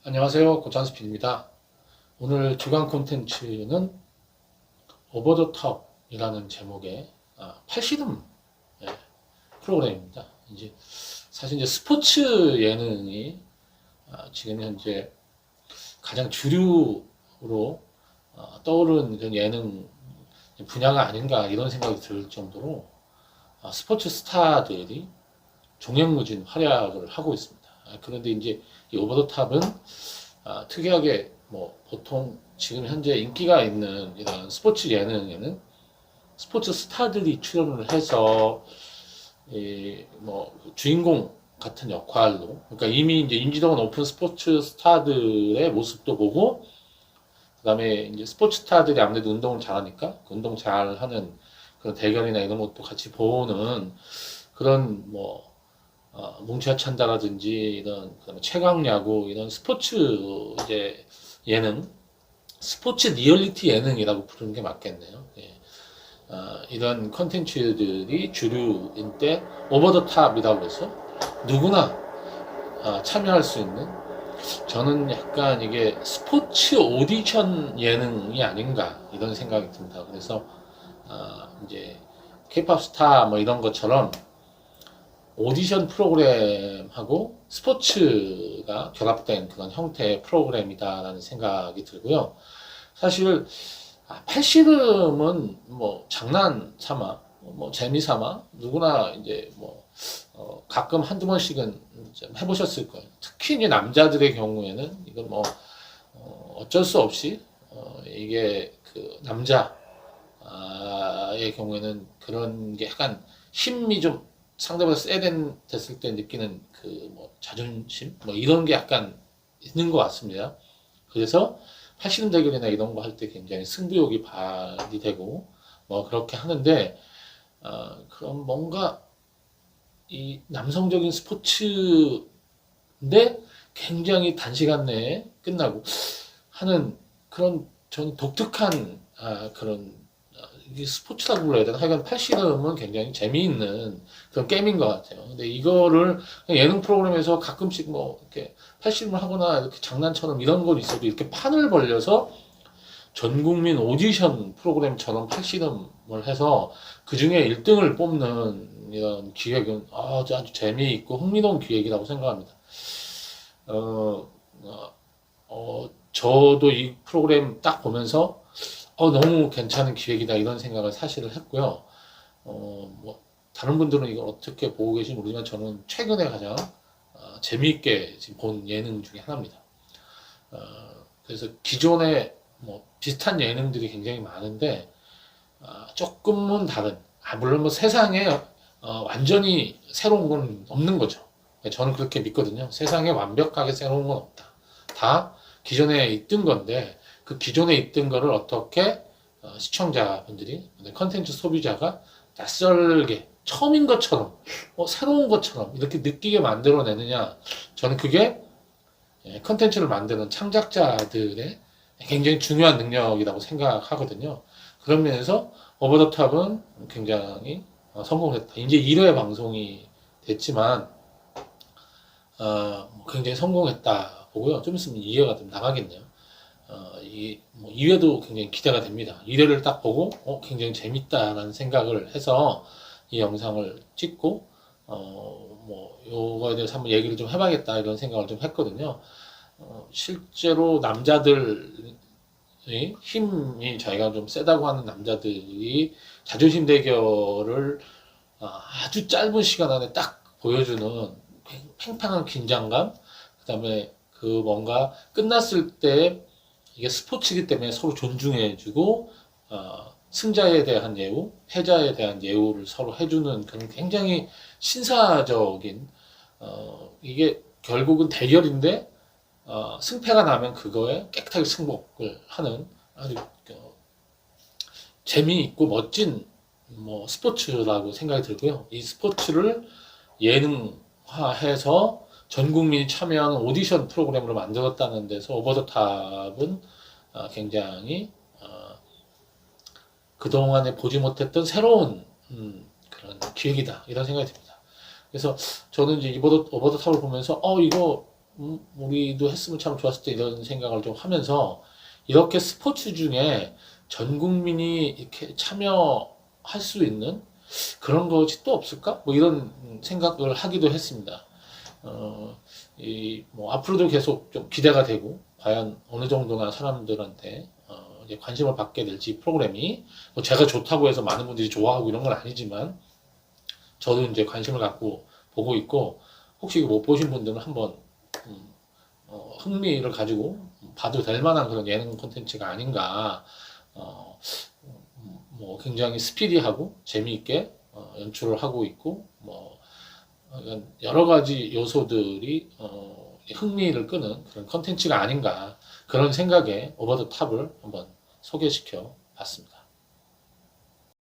안녕하세요. 고찬스필입니다. 오늘 주간 콘텐츠는 오버 더 톱이라는 제목의 팔씨름 프로그램입니다. 이제 사실 이제 스포츠 예능이 지금 현재 가장 주류로 떠오른 그런 예능 분야가 아닌가 이런 생각이 들 정도로 스포츠 스타들이 종횡무진 활약을 하고 있습니다. 그런데 이제 이 오버 더 탑은 특이하게 뭐 보통 지금 현재 인기가 있는 이런 스포츠 예능에는 스포츠 스타들이 출연을 해서 뭐 주인공 같은 역할로, 그러니까 이미 이제 인지도가 높은 스포츠 스타들의 모습도 보고, 그다음에 이제 스포츠 스타들이 아무래도 운동을 잘하니까 그 운동 잘하는 그런 대결이나 이런 것도 같이 보는 그런 뭐 뭉치아 찬다라든지 이런 그다음에 최강야구 이런 스포츠 이제 예능, 스포츠 리얼리티 예능이라고 부르는 게 맞겠네요. 예. 이런 컨텐츠들이 주류인데 오버 더 탑이라고 해서 누구나 참여할 수 있는, 저는 약간 이게 스포츠 오디션 예능이 아닌가 이런 생각이 듭니다. 그래서 이제 케이팝 스타 뭐 이런 것처럼 오디션 프로그램하고 스포츠가 결합된 그런 형태의 프로그램이다라는 생각이 들고요. 사실 팔씨름은 뭐 장난 삼아, 뭐 재미 삼아 누구나 이제 뭐 가끔 한두 번씩은 좀 해보셨을 거예요. 특히 이제 남자들의 경우에는 이건 뭐 어쩔 수 없이 이게 그 남자의 경우에는 그런 게 약간 힘이 좀 상대보다 됐을 때 느끼는 그 뭐 자존심 뭐 이런 게 약간 있는 것 같습니다. 그래서 팔씨름 대결이나 이런 거 할 때 굉장히 승부욕이 발휘되고 뭐 그렇게 하는데, 그럼 뭔가 이 남성적인 스포츠인데 굉장히 단시간 내에 끝나고 하는 그런 전 독특한 그런 이게 스포츠라고 불러야 되나? 하여간 팔씨름은 굉장히 재미있는 그런 게임인 것 같아요. 근데 이거를 그냥 예능 프로그램에서 가끔씩 뭐 이렇게 팔씨름을 하거나 이렇게 장난처럼 이런 건 있어도 이렇게 판을 벌려서 전 국민 오디션 프로그램처럼 팔씨름을 해서 그 중에 1등을 뽑는 이런 기획은 아주 재미있고 흥미로운 기획이라고 생각합니다. 어, 저도 이 프로그램 딱 보면서 너무 괜찮은 기획이다 이런 생각을 사실을 했고요. 뭐 다른 분들은 이걸 어떻게 보고 계신지 모르지만 저는 최근에 가장 재미있게 지금 본 예능 중에 하나입니다. 어, 그래서 기존에 뭐 비슷한 예능들이 굉장히 많은데 조금은 다른, 물론 뭐 세상에 완전히 새로운 건 없는 거죠. 저는 그렇게 믿거든요. 세상에 완벽하게 새로운 건 없다. 다 기존에 있던 건데 그 기존에 있던 거를 어떻게 시청자분들이, 컨텐츠 소비자가 낯설게 처음인 것처럼 새로운 것처럼 이렇게 느끼게 만들어내느냐, 저는 그게 컨텐츠를 만드는 창작자들의 굉장히 중요한 능력이라고 생각하거든요. 그런 면에서 오버 더 탑은 굉장히 성공했다. 이제 1회 방송이 됐지만 굉장히 성공했다 보고요. 좀 있으면 2회가 좀 나가겠네요. 뭐 2회도 굉장히 기대가 됩니다. 1회를 딱 보고 굉장히 재밌다라는 생각을 해서 이 영상을 찍고 뭐 요거에 대해서 한번 얘기를 좀 해봐야겠다 이런 생각을 좀 했거든요. 실제로 남자들의 힘이 자기가 좀 세다고 하는 남자들이 자존심 대결을 아주 짧은 시간 안에 딱 보여주는 팽팽한 긴장감, 그다음에 그 뭔가 끝났을 때 이게 스포츠이기 때문에 서로 존중해주고 승자에 대한 예우, 패자에 대한 예우를 서로 해주는 그런 굉장히 신사적인, 이게 결국은 대결인데 승패가 나면 그거에 깨끗하게 승복을 하는 아주 재미있고 멋진 뭐 스포츠라고 생각이 들고요. 이 스포츠를 예능화해서 전 국민이 참여하는 오디션 프로그램으로 만들었다는 데서 오버 더 탑은 굉장히 그동안에 보지 못했던 새로운 그런 기획이다 이런 생각이 듭니다. 그래서 저는 이제 오버 더 탑을 보면서 이거 우리도 했으면 참 좋았을 때 이런 생각을 좀 하면서 이렇게 스포츠 중에 전 국민이 이렇게 참여할 수 있는 그런 것이 또 없을까? 뭐 이런 생각을 하기도 했습니다. 뭐 앞으로도 계속 좀 기대가 되고 과연 어느 정도나 사람들한테 이제 관심을 받게 될지 프로그램이 뭐 제가 좋다고 해서 많은 분들이 좋아하고 이런 건 아니지만 저도 이제 관심을 갖고 보고 있고 혹시 못 보신 분들은 한번 흥미를 가지고 봐도 될 만한 그런 예능 콘텐츠가 아닌가. 뭐 굉장히 스피디하고 재미있게 연출을 하고 있고 뭐 여러 가지 요소들이 흥미를 끄는 그런 콘텐츠가 아닌가 그런 생각에 오버 더 탑을 한번 소개시켜 봤습니다.